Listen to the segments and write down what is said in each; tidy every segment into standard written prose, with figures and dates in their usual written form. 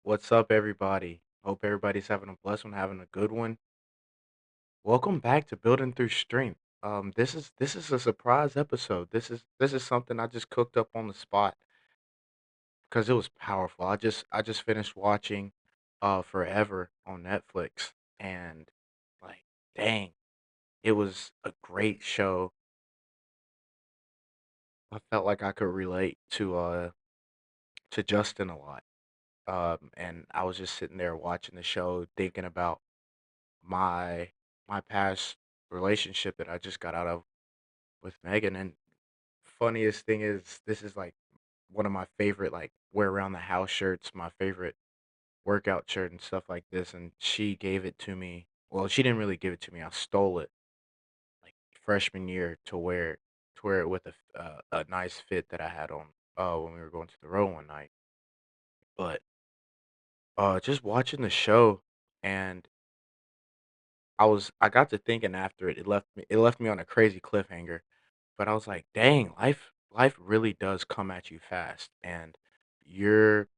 What's up, everybody? Hope everybody's having a blessed one, having a good one. Welcome back to Building Through Strength. This is a surprise episode. This is something I just cooked up on the spot because it was powerful. I just finished watching Forever on Netflix, and like, dang, it was a great show. I felt like I could relate to Justin a lot. And I was just sitting there watching the show, thinking about my my past relationship that I just got out of with Megan. And funniest thing is, this is like one of my favorite like wear around the house shirts, my favorite workout shirt and stuff like this. And she gave it to me. Well, she didn't really give it to me. I stole it like freshman year to wear it with a nice fit that I had on when we were going to the road one night. But just watching the show, and I got to thinking after it left me on a crazy cliffhanger. But I was like, "Dang, life really does come at you fast, and you're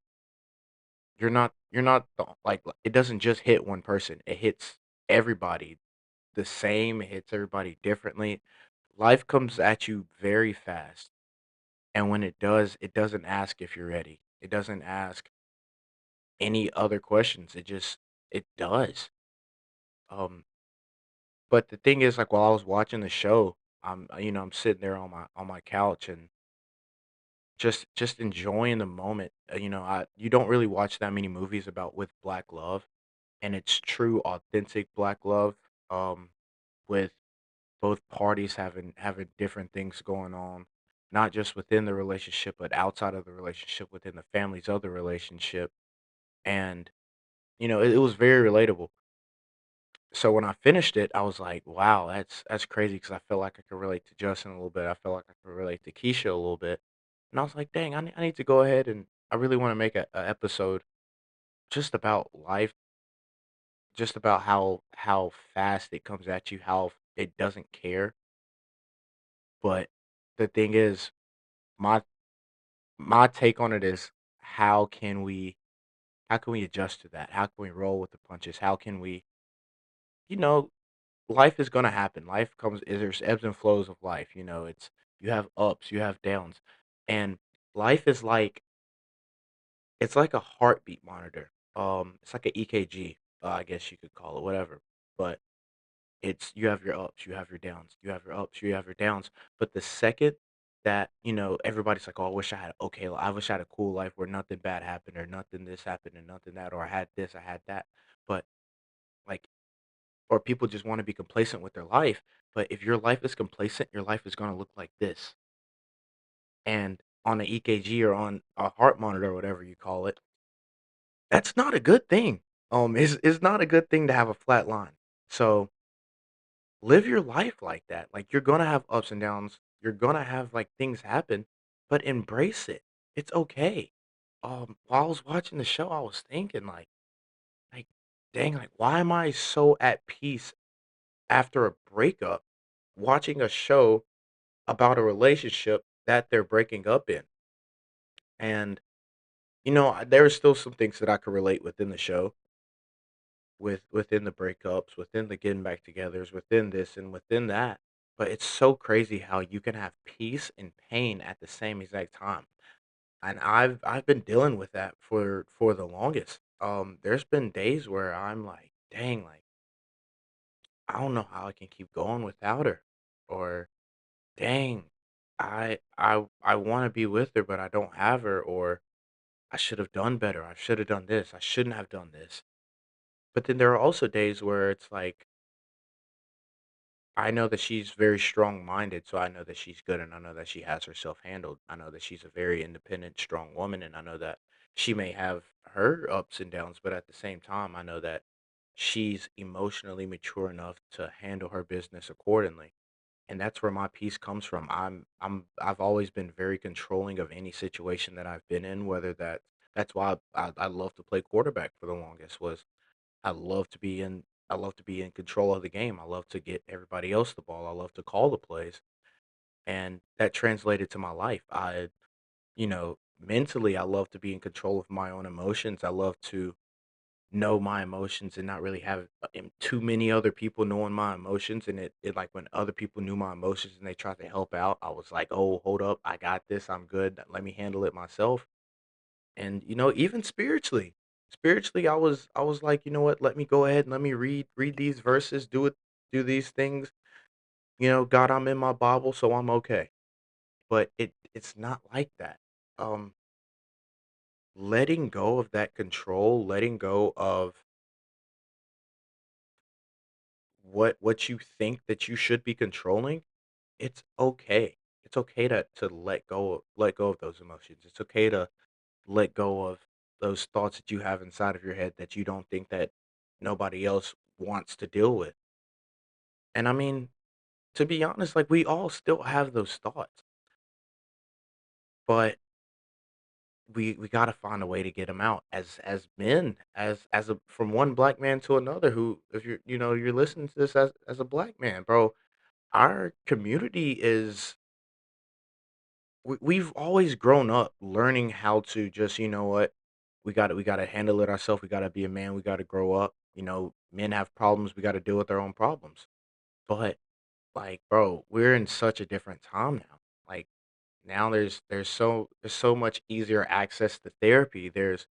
you're not it doesn't just hit one person. It hits everybody the same. It hits everybody differently. Life comes at you very fast, and when it does, it doesn't ask if you're ready. It doesn't ask any other questions. It does. Um, but the thing is, like, while I was watching the show, I'm sitting there on my couch and just enjoying the moment. You don't really watch that many movies about with black love, and it's true, authentic black love, with both parties having different things going on, not just within the relationship, but outside of the relationship, within the families of the relationship. And it was very relatable. So when I finished it, I was like, "Wow, that's crazy," because I felt like I could relate to Justin a little bit. I felt like I could relate to Keisha a little bit, and I was like, "Dang, I need to go ahead and I really want to make a episode just about life, just about how fast it comes at you, how it doesn't care." But the thing is, my my take on it is, how can we how can we adjust to that? How can we roll with the punches? How can we, you know, life is gonna happen. Life comes there's ebbs and flows of life, you have ups, you have downs. And life is like it's like a heartbeat monitor. It's like an EKG, I guess you could call it, whatever. But it's you have your ups, you have your downs, you have your ups, you have your downs. But the second that, everybody's like, "Oh, I wish I had a cool life where nothing bad happened or nothing this happened and nothing that, or I had this, I had that." But like or people just want to be complacent with their life. But if your life is complacent, your life is going to look like this. And on an EKG or on a heart monitor or whatever you call it, that's not a good thing. It's not a good thing to have a flat line. So live your life like that. Like, you're gonna have ups and downs. You're gonna have like things happen, but embrace it. It's okay. While I was watching the show, I was thinking like, dang, like, why am I so at peace after a breakup, watching a show about a relationship that they're breaking up in? And there are still some things that I could relate within the show, within the breakups, within the getting back togethers, within this and within that. But it's so crazy how you can have peace and pain at the same exact time. And I've been dealing with that for the longest. There's been days where I'm like, dang, like, I don't know how I can keep going without her. Or dang, I want to be with her, but I don't have her. Or I should have done better. I should have done this. I shouldn't have done this. But then there are also days where it's like, I know that she's very strong-minded, so I know that she's good, and I know that she has herself handled. I know that she's a very independent, strong woman, and I know that she may have her ups and downs, but at the same time, I know that she's emotionally mature enough to handle her business accordingly. And that's where my peace comes from. I've always been very controlling of any situation that I've been in, whether that's why I love to play quarterback for the longest. Was I love to be in I love to be in control of the game. I love to get everybody else the ball. I love to call the plays. And that translated to my life. You know, mentally, I love to be in control of my own emotions. I love to know my emotions and not really have too many other people knowing my emotions. And it like when other people knew my emotions and they tried to help out, I was like, oh, hold up, I got this, I'm good. Let me handle it myself. And even spiritually, I was like, you know what, let me go ahead and let me read these verses, do these things. God, I'm in my Bible, so I'm okay. But it's not like that. Um, letting go of that control, letting go of what you think that you should be controlling, it's okay. It's okay to let go of those emotions. It's okay to let go of those thoughts that you have inside of your head that you don't think that nobody else wants to deal with. And I mean, to be honest, like we all still have those thoughts, but we got to find a way to get them out as men, as a from one black man to another who, if you're listening to this as a black man, bro, our community is we've always grown up learning how to just, you know what, we got to handle it ourselves. We got to be a man. We got to grow up. Men have problems. We got to deal with our own problems. But like, bro, we're in such a different time now. Like now there's so much easier access to therapy. There's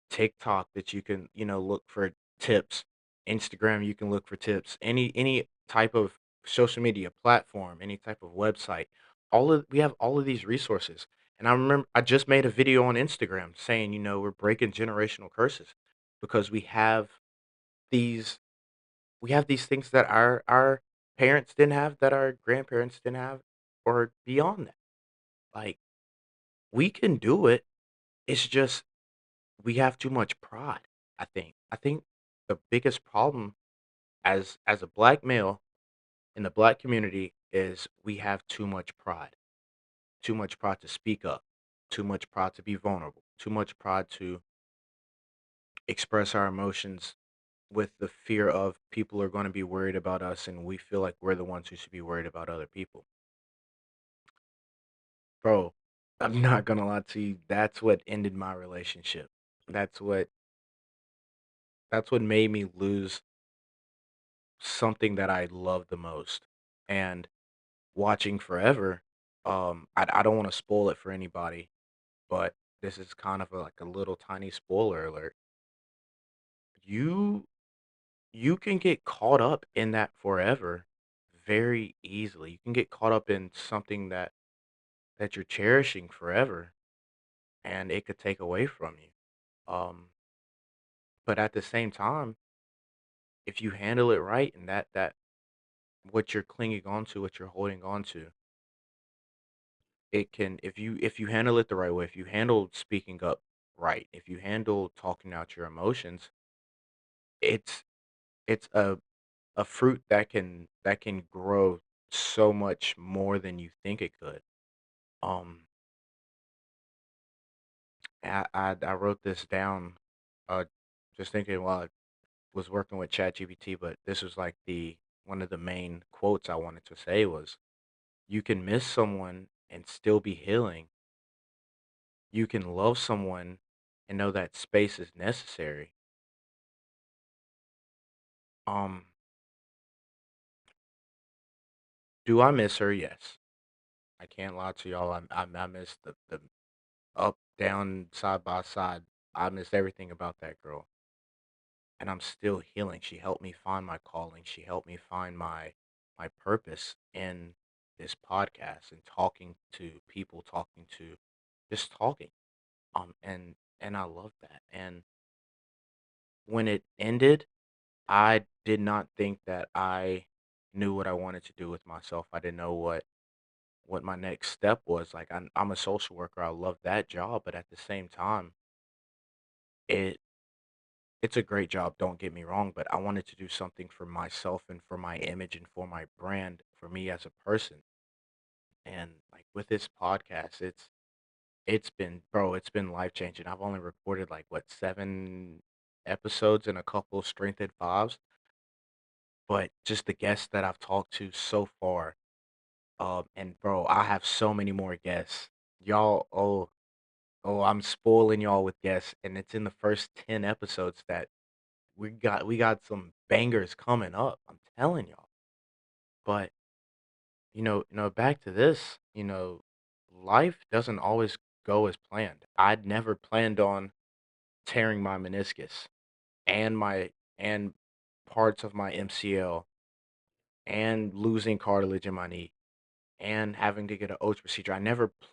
TikTok that you can, look for tips. Instagram, you can look for tips. Any type of social media platform, any type of website. We have all of these resources. And I remember I just made a video on Instagram saying, we're breaking generational curses because these we have these things that our parents didn't have, that our grandparents didn't have, or beyond that. Like we can do it. It's just we have too much pride, I think the biggest problem as a black male in the black community is we have too much pride. Too much pride to speak up, too much pride to be vulnerable, too much pride to express our emotions with the fear of people are going to be worried about us and we feel like we're the ones who should be worried about other people. Bro, I'm not going to lie to you, that's what ended my relationship. That's what that's what made me lose something that I love the most. And watching Forever, I don't wanna spoil it for anybody, but this is kind of like a little tiny spoiler alert. You you can get caught up in that forever very easily. You can get caught up in something that you're cherishing forever, and it could take away from you. Um, but at the same time, if you handle it right and that what you're clinging on to, what you're holding on to, it can, if you handle it the right way, if you handle speaking up right, if you handle talking out your emotions, it's it's a fruit that can grow so much more than you think it could. Um, I wrote this down, uh, just thinking while I was working with ChatGPT, but this was like the one of the main quotes I wanted to say was, "You can miss someone and still be healing. You can love someone and know that space is necessary." Um, do I miss her? Yes. I can't lie to y'all. I miss the up, down, side by side. I miss everything about that girl, and I'm still healing. She helped me find my calling. She helped me find my purpose in this podcast and talking to people, talking to just talking. And I love that. And when it ended, I did not think that I knew what I wanted to do with myself. I didn't know what my next step was. Like I'm a social worker. I love that job, but at the same time, it it's a great job, don't get me wrong, but I wanted to do something for myself and for my image and for my brand, for me as a person. And like with this podcast, it's been, bro, it's been life changing. I've only recorded like what, 7 episodes and a couple strength fives, but just the guests that I've talked to so far. And bro, I have so many more guests. Y'all, oh, Oh, I'm spoiling y'all with guests, and it's in the first 10 episodes that we got some bangers coming up, I'm telling y'all. But, back to this, life doesn't always go as planned. I'd never planned on tearing my meniscus and my and parts of my MCL and losing cartilage in my knee and having to get an OATS procedure.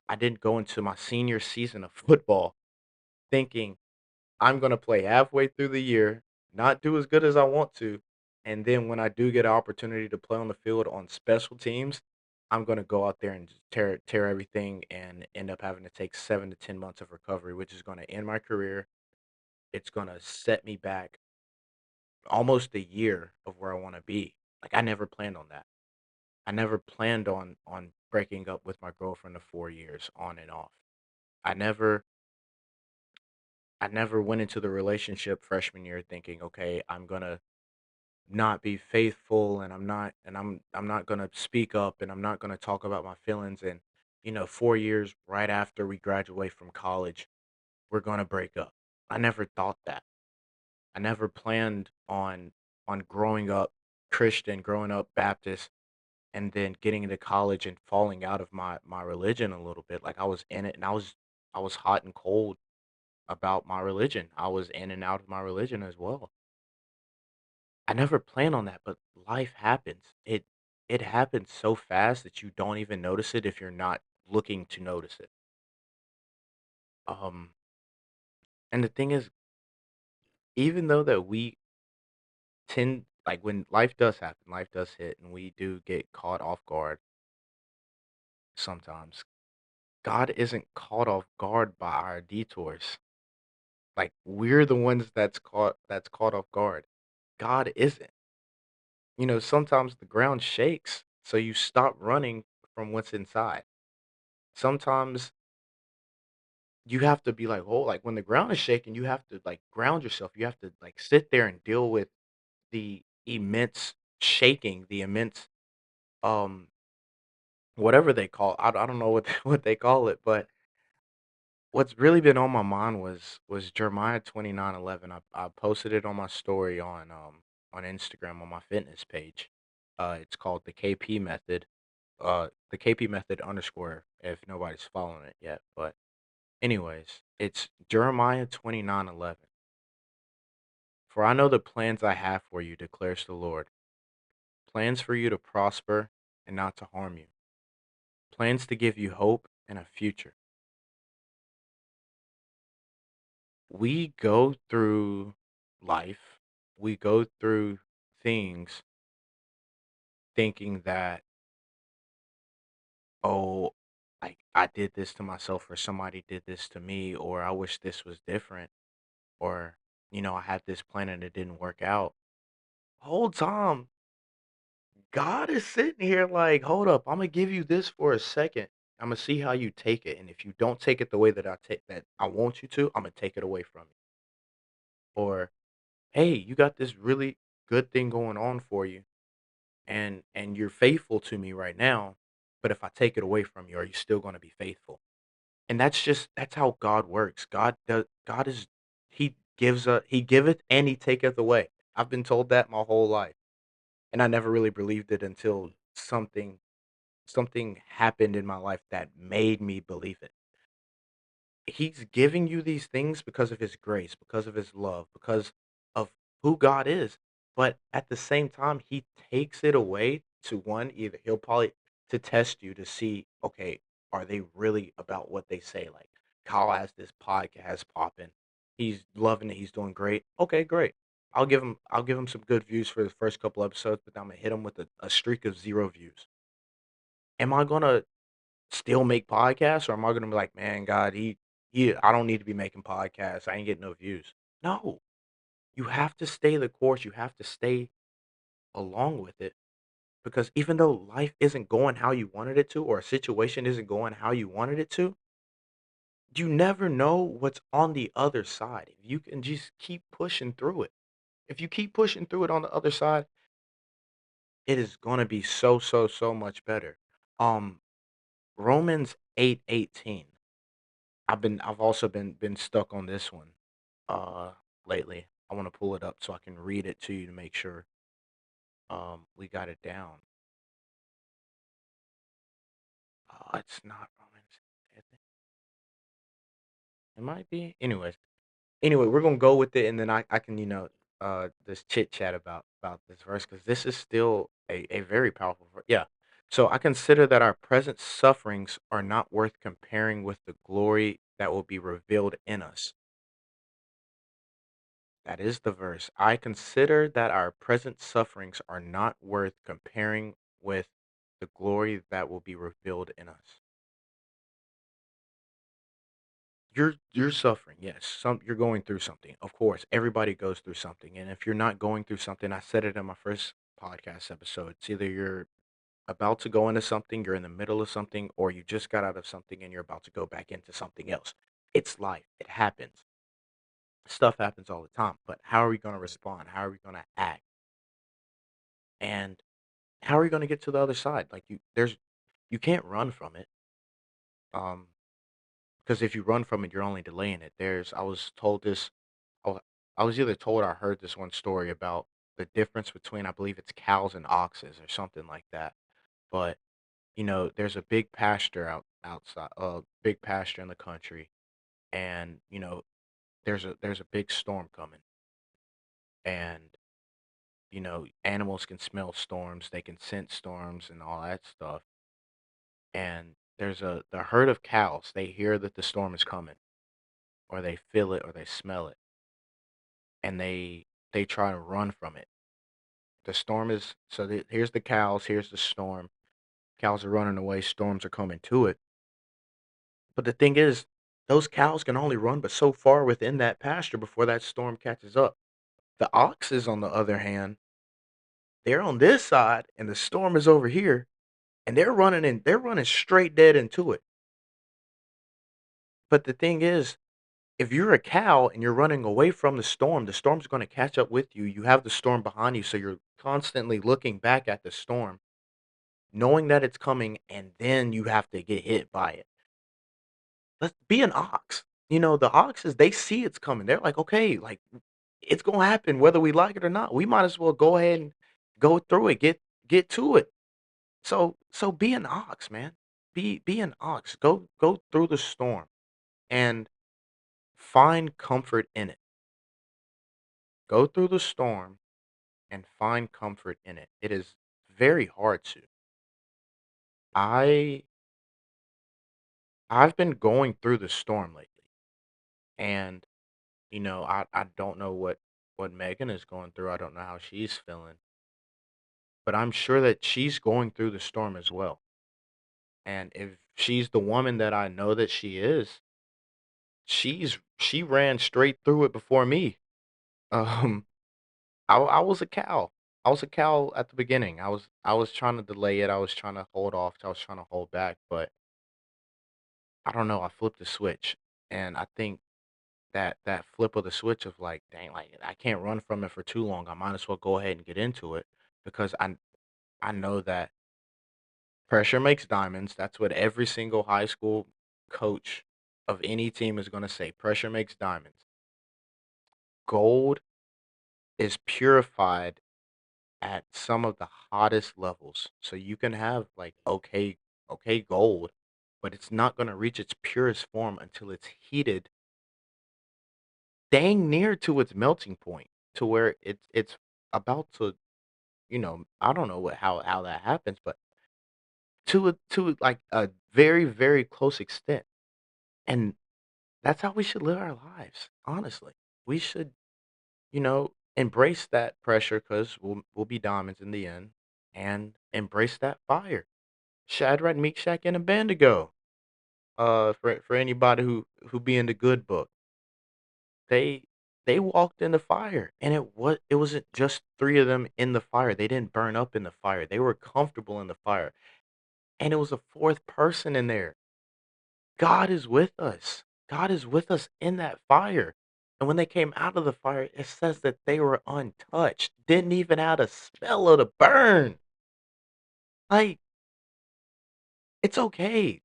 I didn't go into my senior season of football thinking I'm gonna play halfway through the year, not do as good as I want to, and then when I do get an opportunity to play on the field on special teams, I'm gonna go out there and just tear everything and end up having to take 7 to 10 months of recovery, which is gonna end my career. It's gonna set me back almost a year of where I wanna be. Like, I never planned on that. I never planned on breaking up with my girlfriend of 4 years on and off. I never I never went into the relationship freshman year thinking, "Okay, I'm gonna not be faithful and I'm not gonna speak up and I'm not gonna talk about my feelings and 4 years right after we graduate from college, we're gonna break up." I never thought that. I never planned on growing up Christian, growing up Baptist, and then getting into college and falling out of my religion a little bit. Like I was in it and I was hot and cold about my religion. I was in and out of my religion as well. I never planned on that, but life happens. It happens so fast that you don't even notice it if you're not looking to notice it. Um, and the thing is, even though that we tend like when life does happen, life does hit, and we do get caught off guard sometimes. God isn't caught off guard by our detours. Like we're the ones that's caught off guard. God isn't. Sometimes the ground shakes, so you stop running from what's inside. Sometimes you have to be like, "Oh," like when the ground is shaking, you have to like ground yourself. You have to like sit there and deal with the immense shaking, the immense um whatever they call. I don't know what what they call it, but what's really been on my mind was Jeremiah 29:11. I posted it on my story on Instagram on my fitness page. It's called the KP method. The KP method underscore if nobody's following it yet. But anyways, it's Jeremiah 29:11. For I know the plans I have for you, declares the Lord. Plans for you to prosper and not to harm you. Plans to give you hope and a future. We go through life, we go through things thinking that, oh, like I did this to myself, or somebody did this to me, or I wish this was different, or, I had this plan and it didn't work out. Whole time, God is sitting here like, hold up, I'm gonna give you this for a second. I'm gonna see how you take it. And if you don't take it the way that I want you to, I'm gonna take it away from you. Or, hey, you got this really good thing going on for you and you're faithful to me right now, but if I take it away from you, are you still going to be faithful? And that's how God works. God is he giveth and he taketh away. I've been told that my whole life, and I never really believed it until something happened in my life that made me believe it. He's giving you these things because of his grace, because of his love, because of who God is. But at the same time, he takes it away to one, either he'll probably to test you to see, okay, are they really about what they say? Like Kyle has this podcast popping. He's loving it. He's doing great. Okay, great. I'll give him some good views for the first couple episodes, but I'm gonna hit him with a streak of 0 views. Am I gonna still make podcasts, or am I gonna be like, "Man, God, he I don't need to be making podcasts. I ain't getting no views." No, you have to stay the course. You have to stay along with it because even though life isn't going how you wanted it to, or a situation isn't going how you wanted it to, you never know what's on the other side. If you can just keep pushing through it. If you keep pushing through it on the other side, it is gonna be so, so, so much better. Um, Romans 8:18. I've also been stuck on this one, uh, lately. I wanna pull it up so I can read it to you to make sure, we got it down. It's not Romans. It might be. Anyway, we're gonna go with it, and then I can, just chit chat about this verse because this is still a very powerful yeah. So I consider that our present sufferings are not worth comparing with the glory that will be revealed in us. That is the verse. I consider that our present sufferings are not worth comparing with the glory that will be revealed in us. You're suffering, yes. You're going through something. Of course, everybody goes through something. And if you're not going through something, I said it in my first podcast episode. It's either you're about to go into something, you're in the middle of something, or you just got out of something and you're about to go back into something else. It's life. It happens. Stuff happens all the time. But how are we going to respond? How are we going to act? And how are you going to get to the other side? Like you can't run from it. Um, because if you run from it, you're only delaying it. I was told this Oh, I was either told or I heard this one story about the difference between, I believe it's cows and oxes or something like that. But, there's a big pasture outside, big pasture in the country, and there's a big storm coming, and animals can smell storms, they can sense storms and all that stuff. And there's the herd of cows. They hear that the storm is coming, or they feel it, or they smell it, and they try to run from it. The storm is here's the cows, here's the storm. Cows are running away, storms are coming to it. But the thing is, those cows can only run but so far within that pasture before that storm catches up. The oxes, on the other hand, they're on this side and the storm is over here, and they're running straight dead into it. But the thing is, if you're a cow and you're running away from the storm's going to catch up with you. You have the storm behind you, so you're constantly looking back at the storm, knowing that it's coming, and then you have to get hit by it. Let's be an ox. The oxes, they see it's coming. They're like, okay, like it's gonna happen whether we like it or not. We might as well go ahead and go through it, get to it. So be an ox, man. Be an ox. Go through the storm and find comfort in it. Go through the storm and find comfort in it. It is very hard to. I I've been going through the storm lately, and I don't know what Megan is going through. I don't know how she's feeling, but I'm sure that she's going through the storm as well. And if she's the woman that I know that she is, she ran straight through it before me. Um, I was a cow. I was a cow at the beginning. I was trying to delay it. I was trying to hold off. I was trying to hold back, but I don't know. I flipped the switch, and I think that flip of the switch of like, dang, like I can't run from it for too long. I might as well go ahead and get into it because I know that pressure makes diamonds. That's what every single high school coach of any team is going to say. Pressure makes diamonds. Gold is purified at some of the hottest levels. So you can have like okay gold, but it's not going to reach its purest form until it's heated dang near to its melting point to where it's about to, I don't know how that happens, but to like a very, very close extent. And that's how we should live our lives, honestly. We should, embrace that pressure because we'll be diamonds in the end, and embrace that fire. Shadrach, Meshach, and Abednego. For anybody who be in the good book, they they walked in the fire, and it wasn't just three of them in the fire. They didn't burn up in the fire. They were comfortable in the fire, and it was a fourth person in there. God is with us. God is with us in that fire. And when they came out of the fire, it says that they were untouched, didn't even have a smell of the burn. Like, it's okay.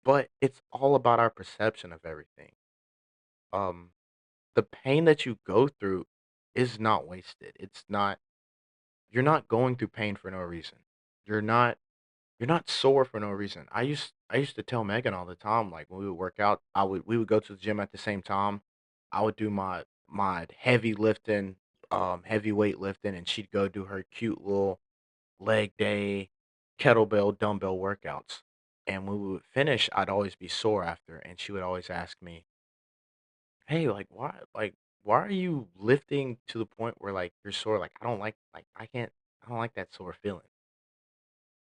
but it's all about our perception of everything. Um, the pain that you go through is not wasted. It's not you're not going through pain for no reason. You're not you're not sore for no reason. I used to tell Megan all the time, like when we would work out, I would we would go to the gym at the same time. I would do my heavy lifting, heavyweight lifting, and she'd go do her cute little leg day, kettlebell, dumbbell workouts. And when we would finish, I'd always be sore after, and she would always ask me, "Hey, why are you lifting to the point where like you're sore? Like I don't like that sore feeling."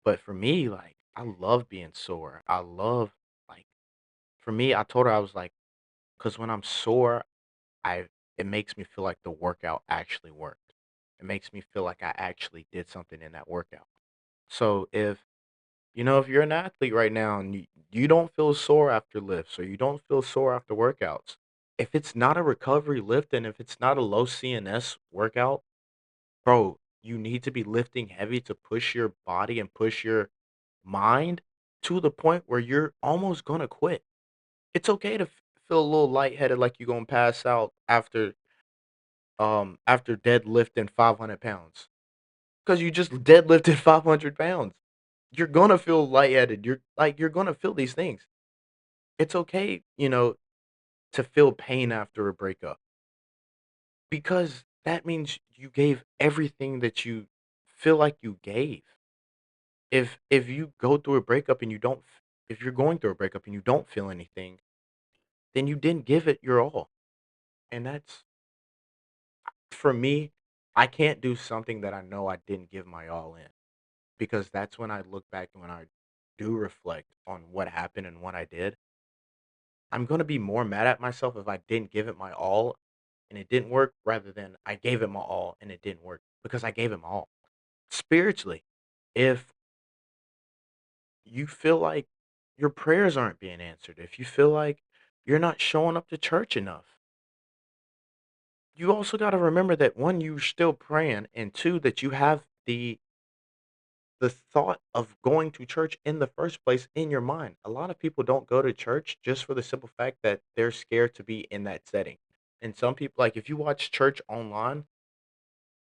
But for me, like I love being sore. I love like for me, I told her I was like, because when I'm sore, I it makes me feel like the workout actually worked. It makes me feel like I actually did something in that workout. So if you're an athlete right now and you don't feel sore after lifts or you don't feel sore after workouts, if it's not a recovery lift and if it's not a low CNS workout, bro, you need to be lifting heavy to push your body and push your mind to the point where you're almost gonna quit. It's okay to feel a little lightheaded like you're gonna pass out after deadlifting 500 pounds because you just deadlifted 500 pounds. You're gonna feel lightheaded. You're gonna feel these things. It's okay, to feel pain after a breakup because that means you gave everything that you feel like you gave. If you go through a breakup and you don't, if you're going through a breakup and you don't feel anything, then you didn't give it your all. And that's for me, I can't do something that I know I didn't give my all in because that's when I look back and when I do reflect on what happened and what I did. I'm gonna be more mad at myself if I didn't give it my all and it didn't work rather than I gave it my all and it didn't work because I gave it my all. Spiritually, if you feel like your prayers aren't being answered, if you feel like you're not showing up to church enough, you also got to remember that one, you're still praying, and two, that you have the thought of going to church in the first place in your mind. A lot of people don't go to church just for the simple fact that they're scared to be in that setting. And some people, like if you watch church online,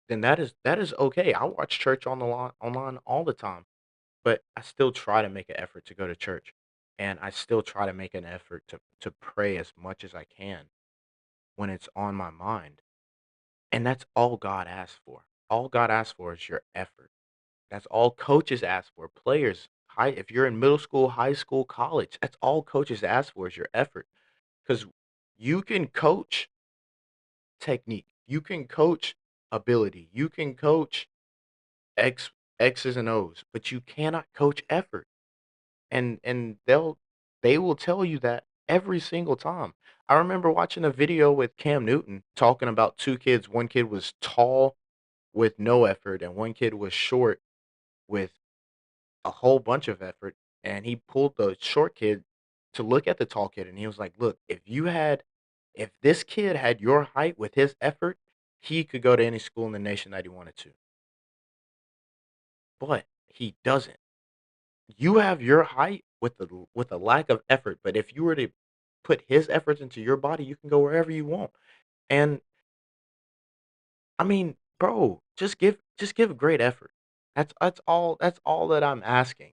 then that is okay. I watch church on the online all the time, but I still try to make an effort to go to church, and I still try to make an effort to pray as much as I can when it's on my mind. And that's all God asks for. All God asks for is your effort. That's all coaches ask for. Players, if you're in middle school, high school, college, that's all coaches ask for is your effort. Because you can coach technique, you can coach ability, you can coach X X's and O's, but you cannot coach effort. And they will tell you that every single time. I remember watching a video with Cam Newton talking about two kids. One kid was tall with no effort, and one kid was short with a whole bunch of effort, and he pulled the short kid to look at the tall kid, and he was like, "Look, if this kid had your height with his effort, he could go to any school in the nation that he wanted to, but he doesn't. You have your height with a lack of effort, but if you were to put his efforts into your body, you can go wherever you want." And I mean, bro, just give great effort. That's all that I'm asking.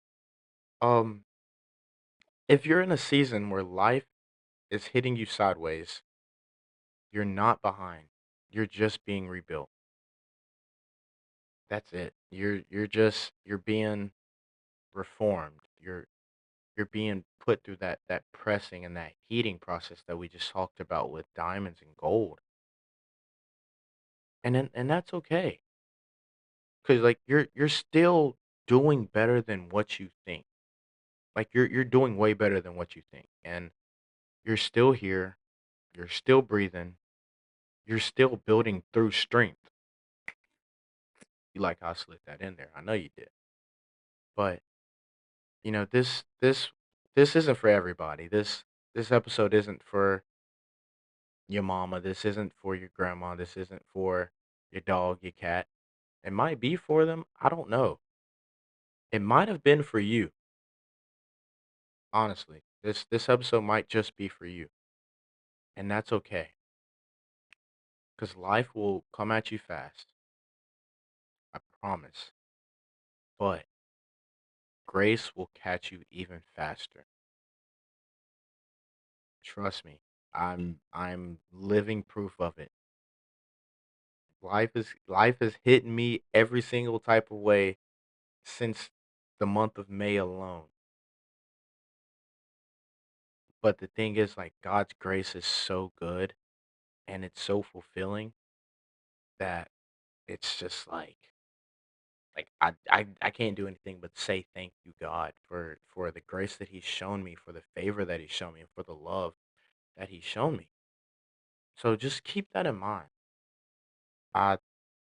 Um, if you're in a season where life is hitting you sideways, you're not behind. You're just being rebuilt. That's it. You're being reformed. You're being put through that pressing and that heating process that we just talked about with diamonds and gold. And that's okay. Cause like you're still doing better than what you think. Like you're doing way better than what you think. And you're still here. You're still breathing. You're still building through strength. You like how I slid that in there. I know you did. But this isn't for everybody. This episode isn't for your mama. This isn't for your grandma. This isn't for your dog, your cat. It might be for them. I don't know. It might have been for you, honestly. This episode might just be for you, and that's okay, because life will come at you fast. I promise. But grace will catch you even faster. Trust me. I'm living proof of it. Life has hit me every single type of way since the month of May alone. But the thing is, like, God's grace is so good and it's so fulfilling that it's just like I can't do anything but say thank you, God, for the grace that He's shown me, for the favor that He's shown me, and for the love that He's shown me. So just keep that in mind. Uh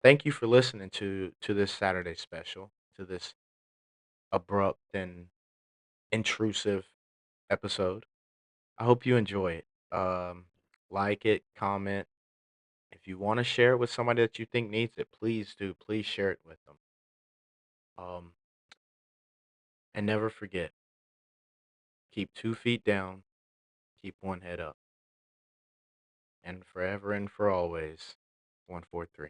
thank you for listening to this Saturday special, to this abrupt and intrusive episode. I hope you enjoy it. Like it, comment. If you want to share it with somebody that you think needs it, please do. Please share it with them. Um, and never forget, keep 2 feet down, keep one head up, and forever and for always, 143.